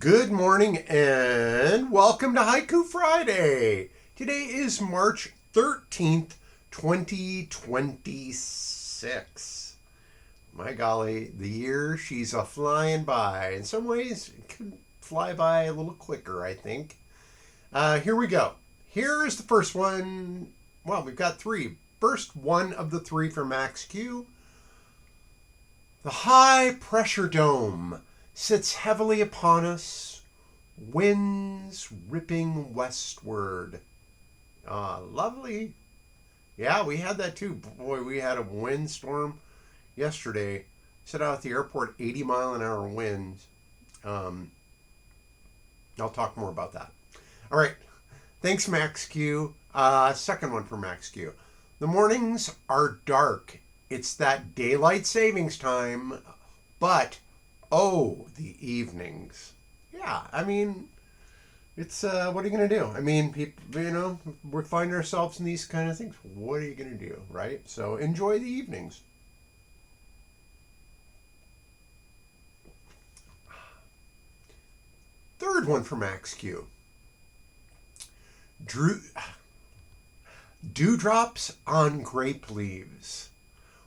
Good morning and welcome to Haiku Friday. Today is March 13th, 2026. My golly, the year she's a flying by. In some ways, it could fly by a little quicker, I think. Here we go. Here's the first one. Well, we've got three. First one of the three for Max Q. The high pressure dome sits heavily upon us, winds ripping westward. Lovely. Yeah, we had that too. Boy, we had a windstorm yesterday. Set out at the airport, 80-mile-an-hour winds. I'll talk more about that. All right. Thanks, Max Q. Second one for Max Q. The mornings are dark. It's that daylight savings time, but oh, the evenings. Yeah, I mean, it's what are you gonna do? I mean, people, we're finding ourselves in these kind of things. What are you gonna do, right? So enjoy the evenings. Third one for Max Q. Drew, Dewdrops on grape leaves.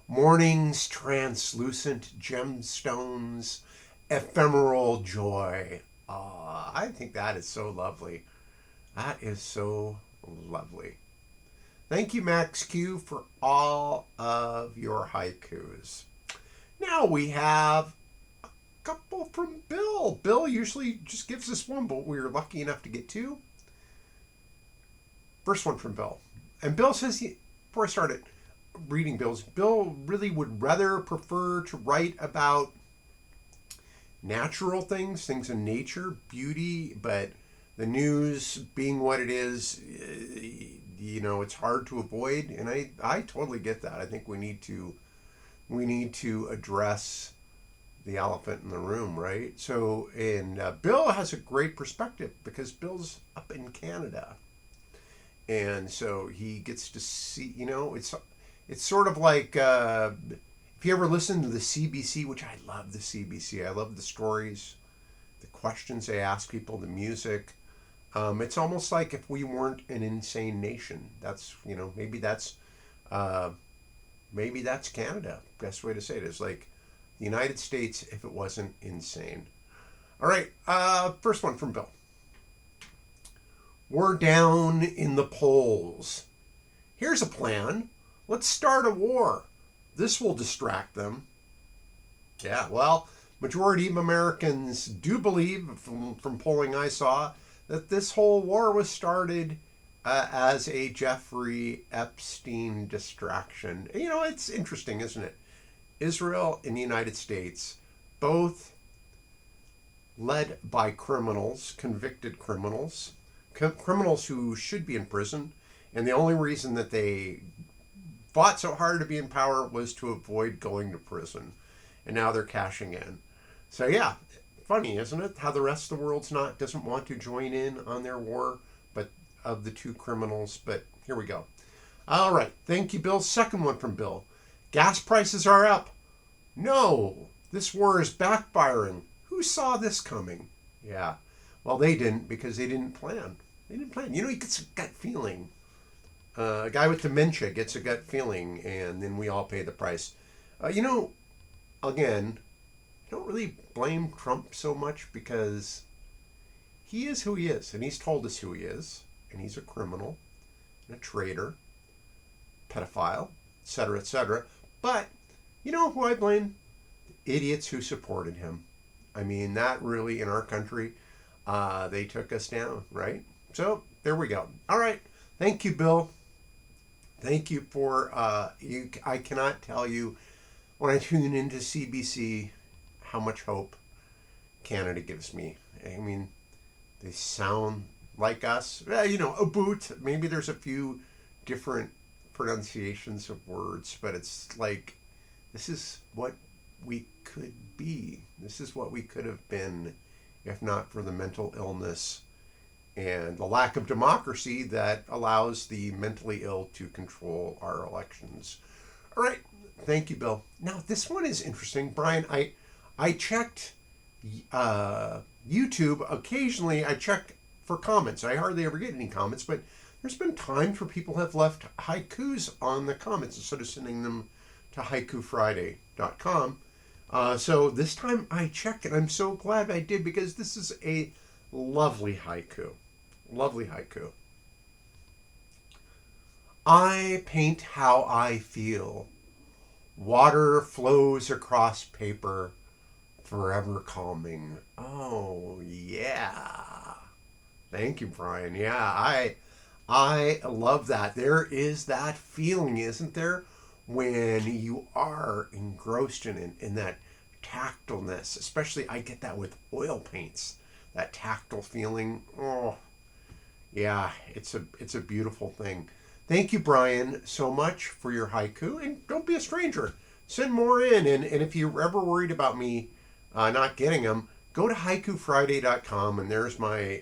Morning's translucent gemstones, ephemeral joy. I think that is so lovely. That is so lovely. Thank you, Max Q, for all of your haikus. Now we have a couple from Bill. Bill usually just gives us one, but we were lucky enough to get two. First one from Bill. And Bill says, before I started reading Bill's, Bill really would rather prefer to write about natural things in nature, beauty, but the news being what it is, it's hard to avoid. And I totally get that. I think we need to address the elephant in the room, right? So, and Bill has a great perspective because Bill's up in Canada. And so he gets to see, it's sort of like if you ever listen to the CBC, which I love the CBC, I love the stories, the questions they ask people, the music. It's almost like if we weren't an insane nation. That's maybe that's Canada. Best way to say it is like the United States if it wasn't insane. All right, first one from Bill. We're down in the polls. Here's a plan. Let's start a war. This will distract them. Yeah, well, majority of Americans do believe, from polling I saw, that this whole war was started as a Jeffrey Epstein distraction. It's interesting, isn't it? Israel and the United States, both led by criminals, convicted criminals, criminals who should be in prison, and the only reason that they fought so hard to be in power was to avoid going to prison, and now they're cashing in. So yeah, funny, isn't it? How the rest of the world's doesn't want to join in on their war, but of the two criminals. But here we go. All right, thank you, Bill. Second one from Bill. Gas prices are up. No, this war is backfiring. Who saw this coming? Yeah. Well, they didn't because they didn't plan. They didn't plan. He gets a gut feeling. A guy with dementia gets a gut feeling, and then we all pay the price. Again, I don't really blame Trump so much because he is who he is, and he's told us who he is, and he's a criminal, and a traitor, pedophile, etc., etc. But you know who I blame? The idiots who supported him. I mean, that really, in our country, they took us down, right? So there we go. All right. Thank you, Bill. Thank you for you. I cannot tell you when I tune into CBC how much hope Canada gives me. I mean, they sound like us. A boot. Maybe there's a few different pronunciations of words, but it's like this is what we could be. This is what we could have been if not for the mental illness and the lack of democracy that allows the mentally ill to control our elections. All right. Thank you, Bill. Now, this one is interesting. Brian, I checked YouTube, occasionally I check for comments. I hardly ever get any comments, but there's been times where people have left haikus on the comments instead of sending them to haikufriday.com. So this time I checked, and I'm so glad I did because this is a lovely haiku. Lovely haiku. I paint how I feel. Water flows across paper, forever calming. Oh, yeah. Thank you, Brian. Yeah, I love that. There is that feeling, isn't there? When you are engrossed in that tactileness. Especially I get that with oil paints. That tactile feeling. Oh, yeah, it's a beautiful thing. Thank you, Brian, so much for your haiku. And don't be a stranger. Send more in. And if you're ever worried about me not getting them, go to haikufriday.com and there's my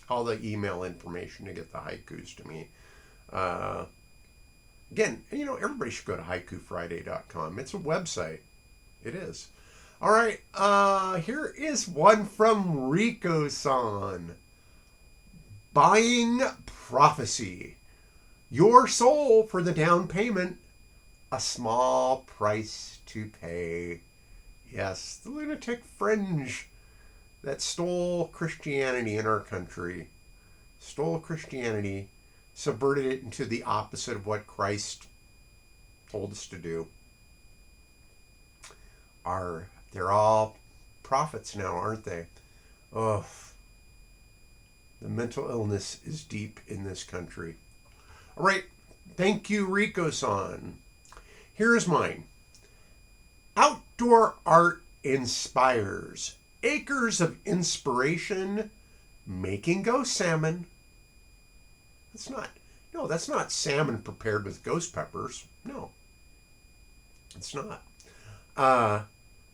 all the email information to get the haikus to me. Uh, Again, everybody should go to haikufriday.com. It's a website. It is. All right. Here is one from Rikosan. Buying prophecy. Your soul for the down payment. A small price to pay. Yes, the lunatic fringe that stole Christianity in our country. Stole Christianity, subverted it into the opposite of what Christ told us to do. They're all prophets now, aren't they? Oh, the mental illness is deep in this country. All right, thank you, Rikosan. Here's mine. Outdoor art inspires. Acres of inspiration, making ghost salmon. That's not salmon prepared with ghost peppers. No, it's not.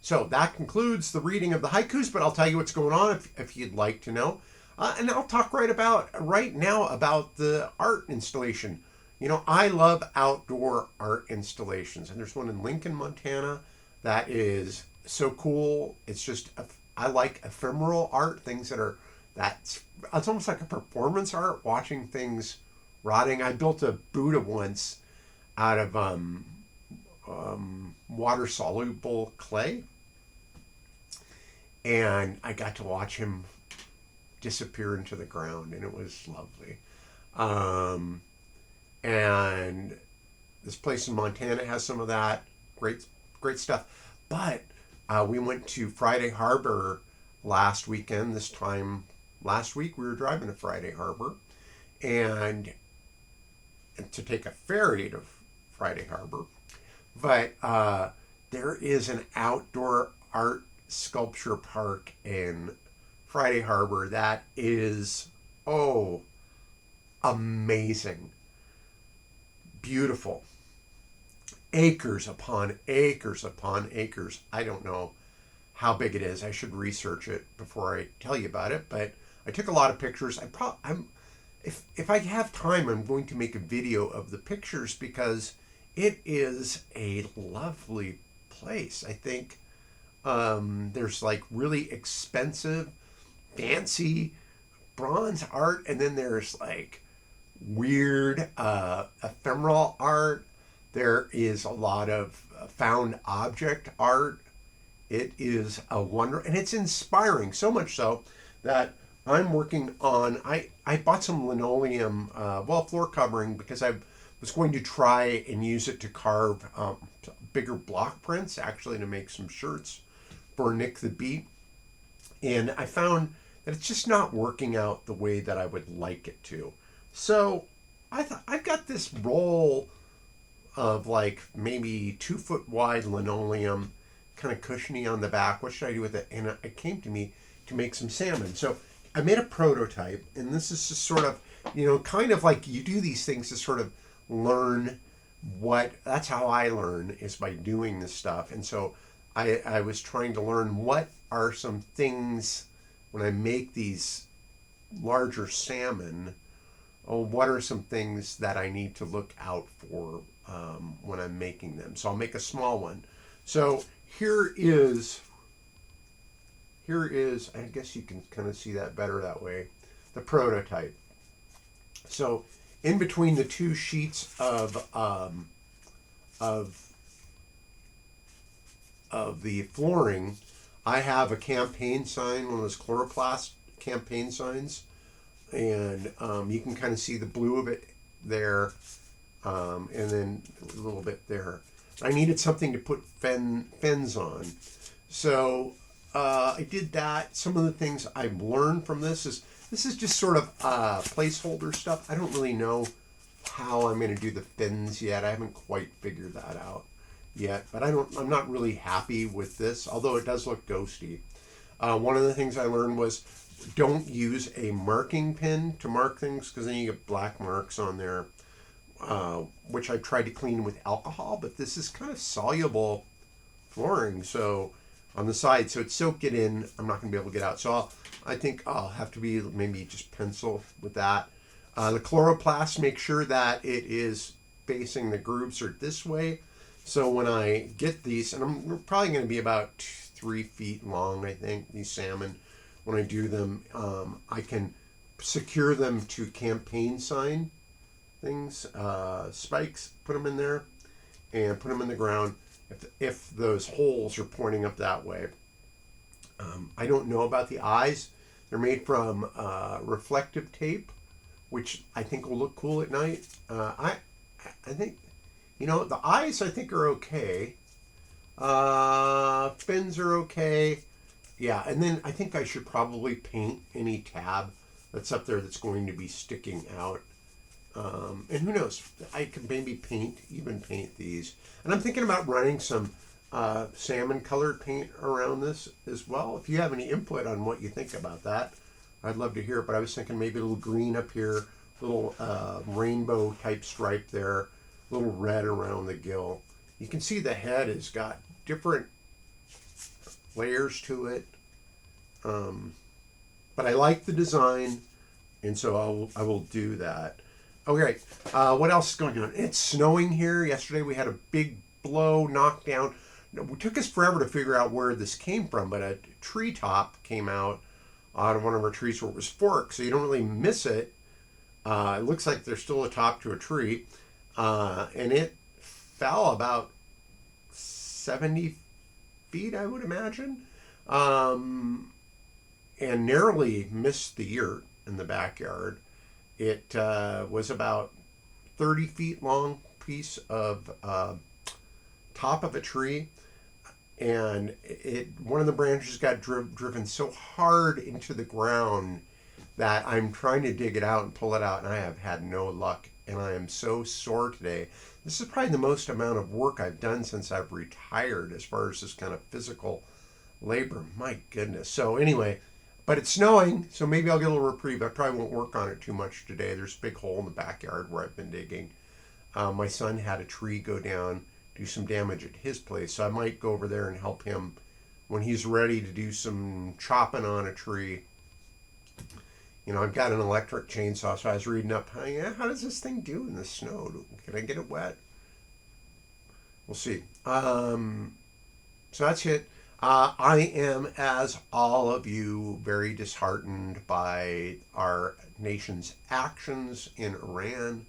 So that concludes the reading of the haikus, but I'll tell you what's going on if you'd like to know. And I'll talk right now about the art installation. I love outdoor art installations, and there's one in Lincoln, Montana that is so cool. It's just, I like ephemeral art, things it's almost like a performance art, watching things rotting. I built a Buddha once out of water soluble clay, and I got to watch him disappear into the ground, and it was lovely. And this place in Montana has some of that great stuff. But we went to Friday Harbor last weekend. This time last week we were driving to Friday Harbor and to take a ferry to Friday Harbor. But there is an outdoor art sculpture park in Friday Harbor that is, amazing. Beautiful. Acres upon acres upon acres. I don't know how big it is. I should research it before I tell you about it. But I took a lot of pictures. If I have time, I'm going to make a video of the pictures because it is a lovely place. I think there's like really expensive, fancy bronze art, and then there's like weird ephemeral art. There is a lot of found object art. It is a wonder, and it's inspiring, so much so that I'm working on, I bought some linoleum, floor covering, because I was going to try and use it to carve bigger block prints, actually, to make some shirts for Nick the Beat. And I found that it's just not working out the way that I would like it to. So I thought, I've got this roll of like maybe 2 foot wide linoleum, kind of cushiony on the back. What should I do with it? And it came to me to make some salmon. So I made a prototype, and this is just sort of, kind of like you do these things to sort of learn that's how I learn, is by doing this stuff. And so I was trying to learn what are some things when I make these larger salmon, what are some things that I need to look out for when I'm making them. So I'll make a small one. So here is here is, I guess you can kind of see that better that way, the prototype. So in between the two sheets of the flooring, I have a campaign sign, one of those chloroplast campaign signs, and you can kind of see the blue of it there, and then a little bit there. I needed something to put fins on, so I did that. Some of the things I've learned from this is just sort of placeholder stuff. I don't really know how I'm going to do the fins yet. I haven't quite figured that out yet, but I'm not really happy with this, although it does look ghosty. One of the things I learned was don't use a marking pin to mark things, because then you get black marks on there, which I tried to clean with alcohol, but this is kind of soluble flooring, so on the side, so it soaked it in. I'm not going to be able to get out, so I think I'll have to be maybe just pencil with that. The chloroplast, make sure that it is facing the grooves are this way. So when I get these, and we're probably going to be about 3 feet long, I think, these salmon. When I do them, I can secure them to campaign sign things, spikes, put them in there, and put them in the ground if those holes are pointing up that way. I don't know about the eyes. They're made from reflective tape, which I think will look cool at night. I think, the eyes I think are okay. Fins are okay. Yeah, and then I think I should probably paint any tab that's up there that's going to be sticking out. And who knows, I can maybe paint these. And I'm thinking about running some salmon colored paint around this as well. If you have any input on what you think about that, I'd love to hear it. But I was thinking maybe a little green up here, little rainbow type stripe there, a little red around the gill. You can see the head has got different layers to it. But I like the design, and so I will do that. Okay, what else is going on? It's snowing here. Yesterday we had a big blow, knockdown. It took us forever to figure out where this came from, but a tree top came out of one of our trees where it was forked, so you don't really miss it. It looks like there's still a top to a tree, and it fell about 70 feet, I would imagine, and narrowly missed the yurt in the backyard. It was about 30 feet long piece of top of a tree, and one of the branches got driven so hard into the ground that I'm trying to dig it out and pull it out, and I have had no luck, and I am so sore today. This is probably the most amount of work I've done since I've retired as far as this kind of physical labor. My goodness. So anyway, but it's snowing, so maybe I'll get a little reprieve. I probably won't work on it too much today. There's a big hole in the backyard where I've been digging. My son had a tree go down, do some damage at his place, so I might go over there and help him when he's ready to do some chopping on a tree. I've got an electric chainsaw, so I was reading up, how does this thing do in the snow? Can I get it wet? We'll see. So that's it. I am, as all of you, very disheartened by our nation's actions in Iran,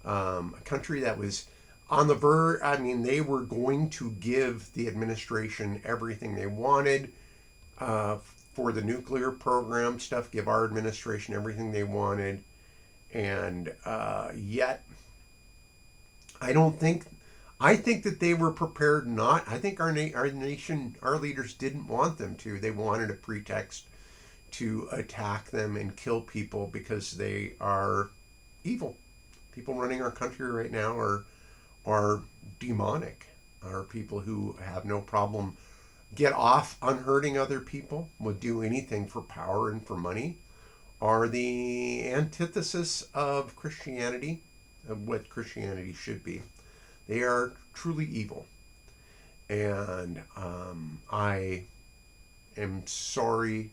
a country that was on the verge. I mean, they were going to give the administration everything they wanted for the nuclear program stuff, give our administration everything they wanted, and yet I think that they were prepared not. I think our nation, our leaders didn't want them to. They wanted a pretext to attack them and kill people because they are evil. People running our country right now are demonic, are people who have no problem get off on hurting other people, would do anything for power and for money, are the antithesis of Christianity, of what Christianity should be. They are truly evil. And I am sorry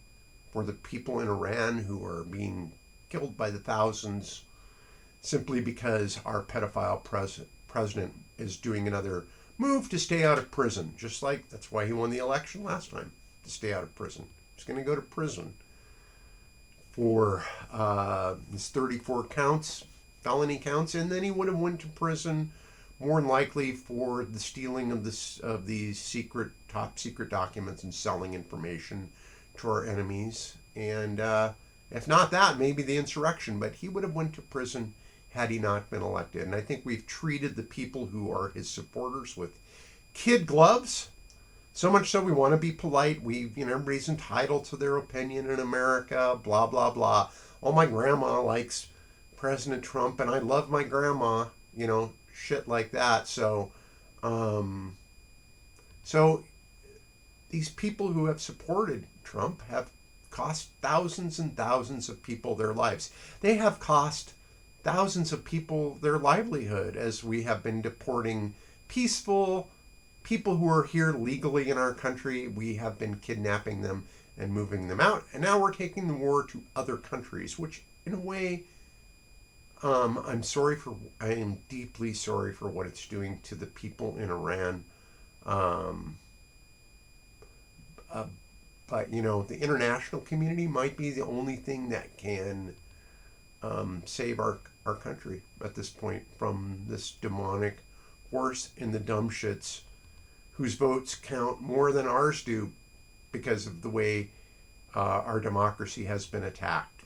for the people in Iran who are being killed by the thousands simply because our pedophile president is doing another move to stay out of prison. Just like that's why he won the election last time, to stay out of prison. He's going to go to prison for his 34 counts, felony counts, and then he would have went to prison more than likely for the stealing of these top secret documents and selling information to our enemies. And if not that, maybe the insurrection. But he would have went to prison had he not been elected. And I think we've treated the people who are his supporters with kid gloves. So much so we want to be polite. Everybody's entitled to their opinion in America, blah, blah, blah. Oh, my grandma likes President Trump and I love my grandma, shit like that. So these people who have supported Trump have cost thousands and thousands of people their lives. They have cost thousands of people their livelihood as we have been deporting peaceful people who are here legally in our country. We have been kidnapping them and moving them out. And now we're taking the war to other countries, which in a way, I am deeply sorry for what it's doing to the people in Iran. But, the international community might be the only thing that can save our country at this point from this demonic force in the dumb shits whose votes count more than ours do because of the way our democracy has been attacked.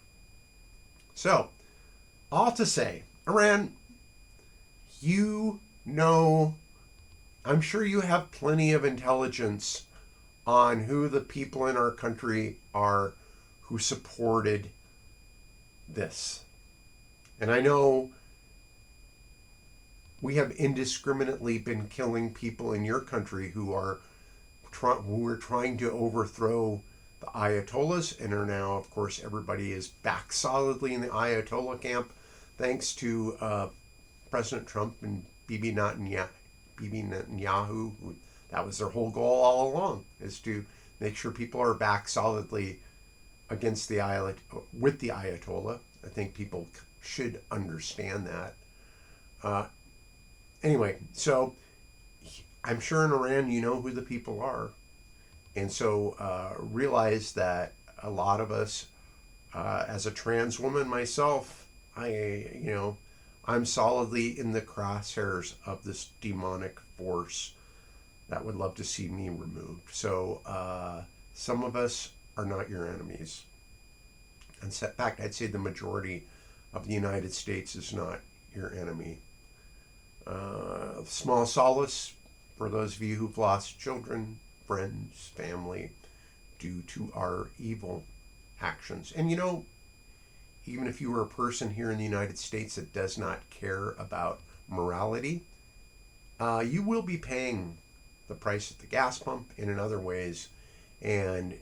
So, all to say, Iran, I'm sure you have plenty of intelligence on who the people in our country are who supported this. And I know we have indiscriminately been killing people in your country who are trying to overthrow the Ayatollahs, and are now, of course, everybody is back solidly in the Ayatollah camp, thanks to President Trump and Bibi Netanyahu. That was their whole goal all along, is to make sure people are back solidly with the Ayatollah. I think people should understand that. Anyway, so I'm sure in Iran you know who the people are. And so realize that a lot of us, as a trans woman myself, I'm solidly in the crosshairs of this demonic force that would love to see me removed. So some of us are not your enemies. In fact, I'd say the majority of the United States is not your enemy. Small solace for those of you who've lost children, friends, family, due to our evil actions. And even if you were a person here in the United States that does not care about morality, you will be paying the price at the gas pump and in other ways, and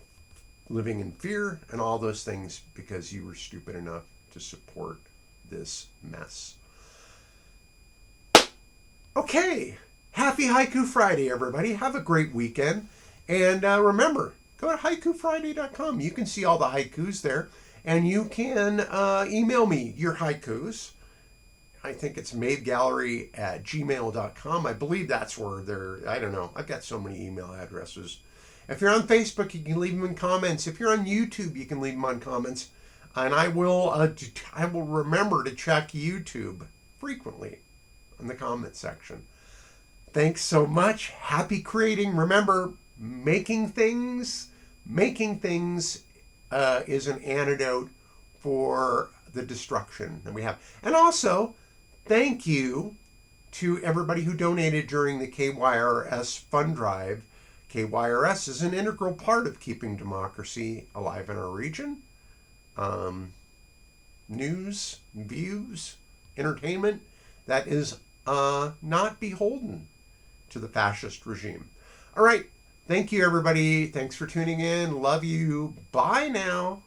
living in fear and all those things because you were stupid enough to support this mess. Okay, happy Haiku Friday, everybody. Have a great weekend. And remember, go to haikufriday.com. You can see all the haikus there. And you can email me your haikus. I think it's maevegallery@gmail.com. I believe that's where I don't know. I've got so many email addresses. If you're on Facebook, you can leave them in comments. If you're on YouTube, you can leave them on comments. And I will remember to check YouTube frequently in the comment section. Thanks so much. Happy creating. Remember, making things is an antidote for the destruction that we have. And also, thank you to everybody who donated during the KYRS fund drive. KYRS is an integral part of keeping democracy alive in our region. News, views, entertainment that is not beholden to the fascist regime. All right. Thank you, everybody. Thanks for tuning in. Love you. Bye now.